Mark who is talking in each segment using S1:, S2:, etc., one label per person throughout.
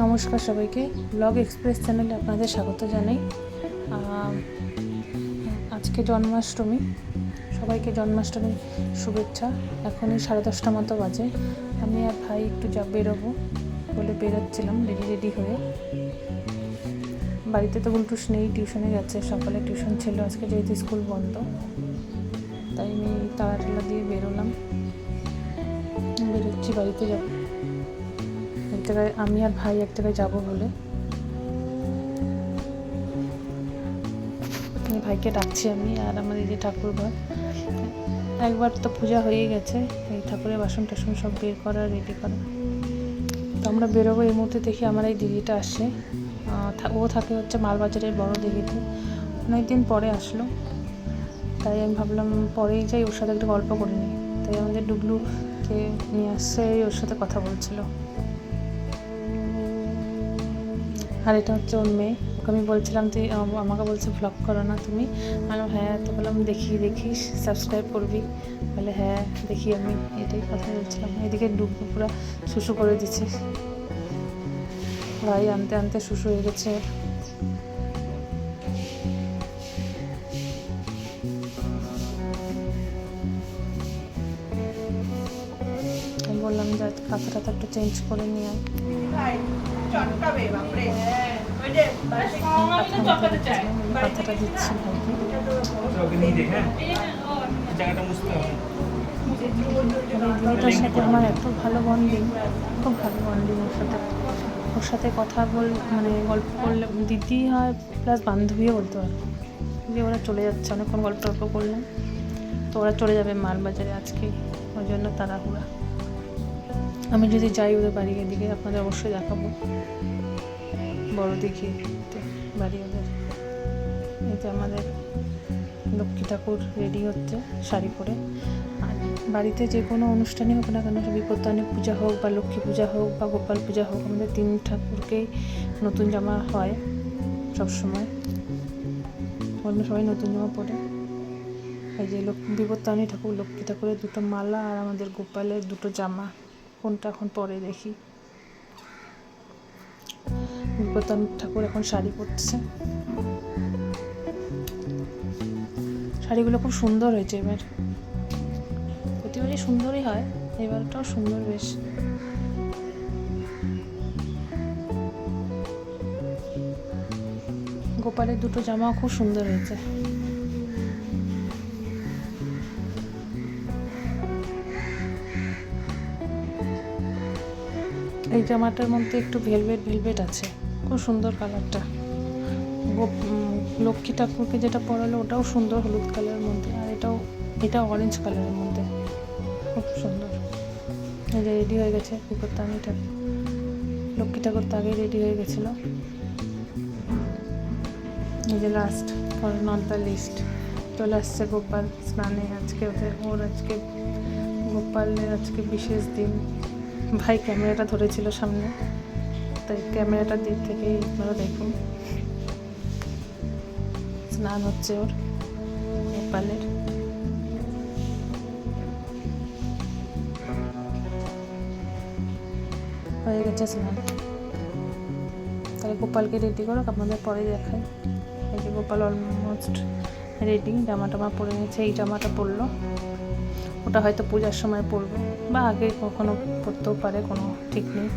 S1: নমস্কার সবাইকে, blog express চ্যানেলে আপনাদের স্বাগত জানাই। আজকে জন্মাষ্টমী, সবাইকে জন্মাষ্টমীর শুভেচ্ছা। এখনই 10:30 মতো বাজে। আমি আর ভাই একটু বেরোবো বলে বেরোচ্ছিলাম রেডি হয়ে। বাড়িতে তো বুলটুস নেই, টিউশনে গেছে। সকালে টিউশন ছিল, আজকে যেহেতু স্কুল বন্ধ তাই আমি তাড়াটাড়া দিয়ে বেরোচ্ছি, বাড়িতে যাবো। এক জায়গায় আমি আর ভাই এক জায়গায় যাবো বলে ভাইকে ডাকছি আমি। আর আমাদের যে ঠাকুর ঘর, একবার তো পূজা হয়ে গেছে, এই ঠাকুরের বাসন টাসন সব বের করা, রেডি করা। তো আমরা বেরোবো। এই মুহূর্তে দেখি আমার এই দিদিটা আসে, ও থাকে হচ্ছে মালবাজারের বড় দিদিতে। অনেকদিন পরে আসলো, তাই আমি ভাবলাম পরেই যাই, ওর সাথে একটু গল্প করে নিই। তাই আমাদের ডুগলুকে নিয়ে আসছে, ওর সাথে কথা বলছিল। আর এটা হচ্ছে ওর মেয়ে। ওকে আমি বলছিলাম, তুই আমাকে বলছে ভ্লগ করো না তুমি। আমি হ্যাঁ, তো বললাম দেখিস, সাবস্ক্রাইব করবি। বলে হ্যাঁ দেখি। আমি এটাই কথা বলছিলাম। এদিকে ডুগলু পুরো শুশু করে দিচ্ছে, ভাই আনতে আনতে শুশু হয়ে গেছে। আমি বললাম যে কাঁথাটা একটু চেঞ্জ করে নিয়ে আয়। কাঁথাটা দিচ্ছি দিদিটার সাথে আমার এত ভালো বন্ডিং, খুব ভালো বন্ডিং ওর সাথে কথা গল্প করলে দিদি হয় প্লাস বান্ধবীও বলতে পারো। যে ওরা চলে যাচ্ছে, অনেকক্ষণ গল্প করলাম, তো ওরা চলে যাবে মালবাজারে আজকে, ওই জন্য তাড়াহুড়া। আমি যদি যাই ওদের বাড়ি, এদিকে আপনাদের অবশ্যই দেখাবো। বড় দিকে বাড়ি ওদের। এই যে আমাদের লক্ষ্মী ঠাকুর রেডি হচ্ছে শাড়ি পরে। আর বাড়িতে যে কোনো অনুষ্ঠানই হোক না কেন, বিপত্তারিণী পূজা হোক বা লক্ষ্মী পূজা হোক বা গোপাল পূজা হোক, আমাদের 3 ঠাকুরকেই নতুন জামা হয় সবসময়। অন্য সবাই নতুন জামা পরে। এই যে বিপত্তারিণী ঠাকুর, লক্ষ্মী ঠাকুরের 2টো মালা আর আমাদের গোপালের 2টো জামা। কোনটা এখন পরে দেখি। বিপত্তারিণী ঠাকুর এখন শাড়ি পরছে। শাড়িগুলো খুব সুন্দর হয়েছে এবার, প্রতিবারই সুন্দরই হয়, এবারটাও সুন্দর বেশ। গোপালের 2টো জামা খুব সুন্দর হয়েছে। এই জামাটার মধ্যে একটু ভেলভেট আছে, খুব সুন্দর কালারটা। লক্ষ্মী ঠাকুরকে যেটা পরালো ওটাও সুন্দর, হলুদ কালারের মধ্যে। আর এটা অরেঞ্জ কালারের মধ্যে, খুব সুন্দর। এই যে রেডি হয়ে গেছে বিপত্তারিণী ঠাকুর। লক্ষ্মী ঠাকুর তো আগেই রেডি হয়ে গেছিলো। এই যে last for not the list চলে আসছে গোপাল স্নানে। আজকে আজকে গোপালের আজকে বিশেষ দিন। ভাই ক্যামেরাটা ধরেছিল সামনে, তাই ক্যামেরাটার দিক থেকেই আপনারা দেখুন। স্নান হচ্ছে ওর গোপালের। হয়ে গেছে স্নান। তাহলে গোপালকে রেডি করো, আপনাদের পরে দেখায়। এই যে গোপাল অলমোস্ট রেডি, জামা টামা পরে নিয়েছে। এই জামাটা পরলো, ওটা হয়তো পূজার সময় পরবে বা আগে কখনো পরতেও পারে, কোনো ঠিক নেই।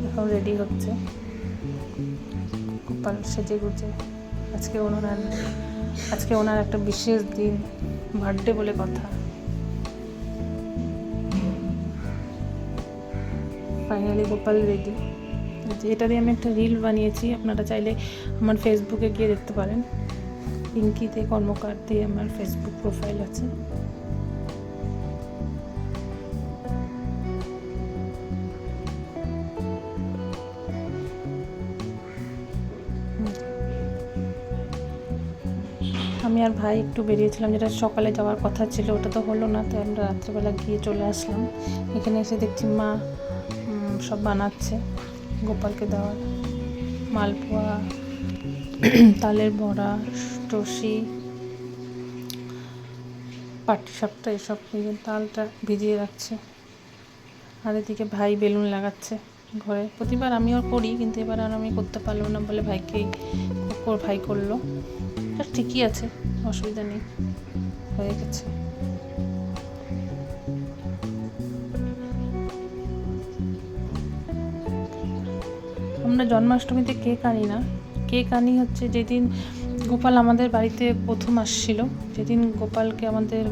S1: এখন রেডি হচ্ছে গোপাল সেজে গুজে। আজকে ওনার একটা বিশেষ দিন, বার্থডে বলে কথা। Finally Gopal ready. এটা দিয়ে আমি একটা রিল বানিয়েছি, আপনারা চাইলে আমার ফেসবুকে গিয়ে দেখতে পারেন। পিঙ্কিতে কর্মকার দিয়ে আমার ফেসবুক প্রোফাইল আছে। আমি আর ভাই একটু বেরিয়েছিলাম, যেটা সকালে যাওয়ার কথা ছিল, ওটা তো হলো না, তাই আমরা রাত্রেবেলা গিয়ে চলে আসলাম। এখানে এসে দেখছি মা সব বানাচ্ছে গোপালকে দেওয়ার। মালপোয়া, তালের বড়া, টসি, পাটিসাপটা, এসব তালটা ভিজিয়ে রাখছে। আর এদিকে ভাই বেলুন লাগাচ্ছে ঘরে। প্রতিবার আমিও করি, কিন্তু এবার আর আমি করতে পারলাম না বলে ভাই করলো। ঠিকই আছে, অসুবিধা নেই, হয়ে গেছে। আমরা জন্মাষ্টমীতে কেক আনি না। কেক আনি হচ্ছে যেদিন গোপাল আমাদের বাড়িতে প্রথম আসছিল, যেদিন গোপালকে আমাদের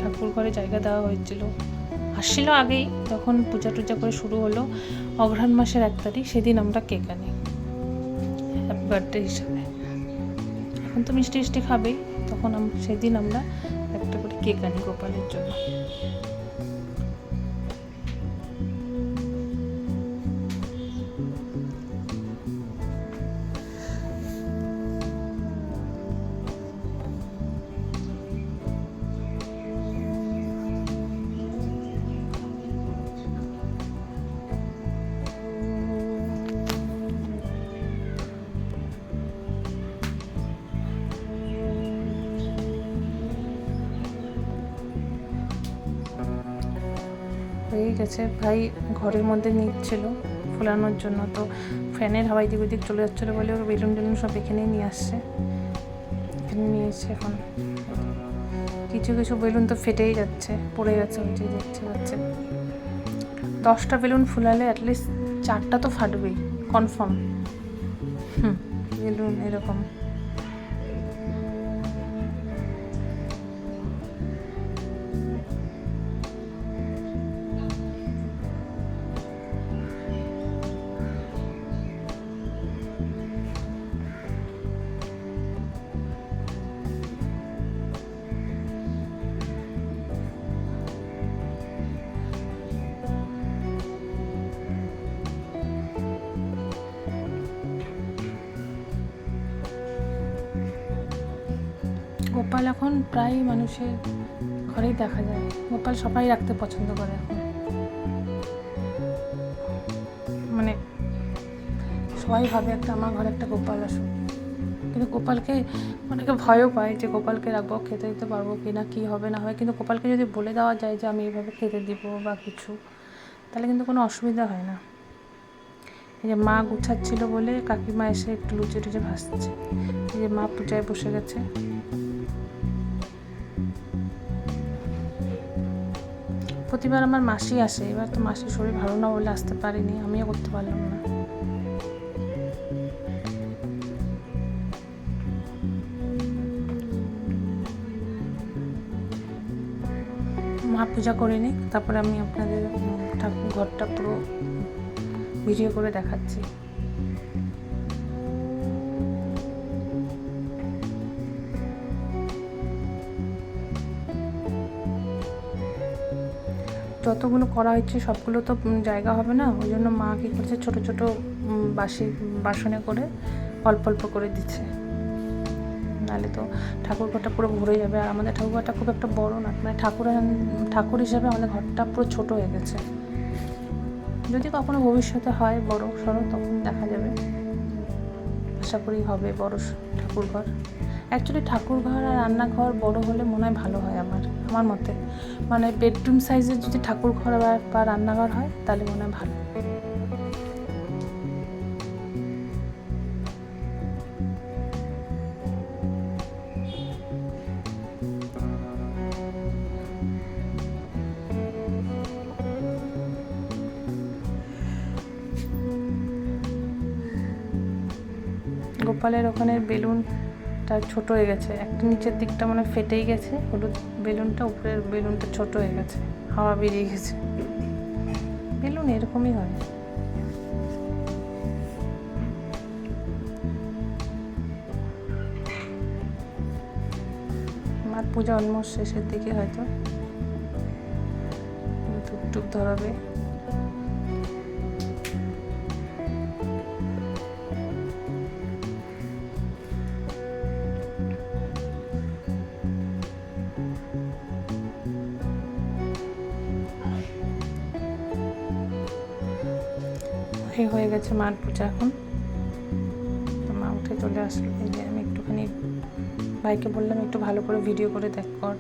S1: ঠাকুর ঘরে জায়গা দেওয়া হয়েছিল। আসছিল আগেই, যখন পূজা টুজা করে শুরু হলো অঘ্রাণ মাসের 1 তারিখ, সেদিন আমরা কেক আনি হ্যাপি বার্থডে হিসাবে। এখন তো মিষ্টি খাবেই, তখন সেদিন আমরা একটা করে কেক আনি গোপালের জন্য। হয়ে গেছে। ভাই ঘরের মধ্যে নিচ্ছিল ফোলানোর জন্য, তো ফ্যানের হাওয়া এদিক ওদিক চলে যাচ্ছিলো বলে ওর বেলুন টেলুন সব এখানেই নিয়ে আসছে, এখানে নিয়ে এসে এখন কিছু কিছু বেলুন তো ফেটেই যাচ্ছে, পড়ে গেছে, ওই যে দেখতে পাচ্ছেন। 10টা বেলুন ফুলালে অ্যাটলিস্ট 4টা তো ফাটবেই কনফার্ম। বেলুন এরকম। গোপাল এখন প্রায় মানুষের ঘরেই দেখা যায়। গোপাল সবাই রাখতে পছন্দ করে এখন, মানে সবাই ভাবে একটা আমার ঘরে একটা গোপাল আসুক। কিন্তু গোপালকে অনেকে ভয়ও পায় যে গোপালকে রাখবো, খেতে দিতে পারবো কি না, কী হবে না হয়। কিন্তু গোপালকে যদি বলে দেওয়া যায় যে আমি এইভাবে খেতে দিব বা কিছু, তাহলে কিন্তু কোনো অসুবিধা হয় না। এই যে মা গুছাচ্ছিল বলে কাকিমা এসে একটু লুচি টুচি ভাসছে। এই যে মা পূজায় বসে গেছে। প্রতিবার আমার মাসি আসে, এবার তো মাসির শরীর ভালো না বলে আসতে পারিনি, আমিও করতে পারলাম না। মা পূজা করে নিই, তারপরে আমি আপনাদের ঠাকুর ঘরটা পুরো ভিডিও করে দেখাচ্ছি। যতগুলো করা হচ্ছে সবগুলো তো জায়গা হবে না, ওই জন্য মা কী করছে ছোটো ছোটো বাসনে করে অল্প অল্প করে দিচ্ছে, নাহলে তো ঠাকুরঘরটা পুরো ভরে যাবে। আর আমাদের ঠাকুরঘরটা খুব একটা বড় না, মানে ঠাকুর হিসাবে আমাদের ঘরটা পুরো ছোট হয়ে গেছে। যদি কখনো ভবিষ্যতে হয় বড় সড়ো, তখন দেখা যাবে, আশা করি হবে বড় ঠাকুরঘর। অ্যাকচুয়ালি ঠাকুরঘর আর রান্নাঘর বড় হলে মনে হয় ভালো হয় আমার মতে। মানে বেডরুম সাইজের যদি ঠাকুরঘর বা রান্নাঘর হয় তাহলে মনে হয় ভালো। গোপালের ওখানে বেলুনটা ছোট হয়ে গেছে, একটা নিচের দিকটা মানে ফেটেই গেছে, হলুদ বেলুনটা, উপরের বেলুনটা ছোট হয়ে গেছে, হাওয়া বেরিয়ে গেছে। বেলুন এরকমই হয়। আমার পূজা অলমোস্ট শেষের দিকে, হয়তো টুকটুক ধরাবে। হয়ে গেছে মার পূজা। এখন তো মা উঠে চলে আসলো। এই যে আমি একটুখানি ভাইকে বললাম একটু ভালো করে ভিডিও করে দেখ কর,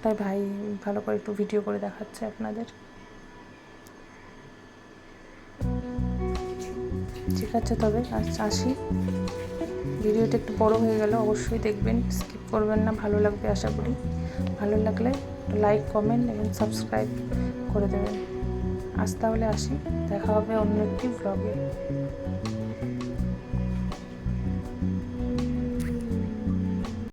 S1: তাই ভাই ভালো করে একটু ভিডিও করে দেখাচ্ছে আপনাদের। ঠিক আছে, তবে আজ আসি। ভিডিওটা একটু বড় হয়ে গেল, অবশ্যই দেখবেন, স্কিপ করবেন না, ভালো লাগবে আশা করি। ভালো লাগলে লাইক, কমেন্ট এবং সাবস্ক্রাইব করে দেবেন। আজ তাহলে আসি, দেখা হবে অন্য একটি ব্লগে।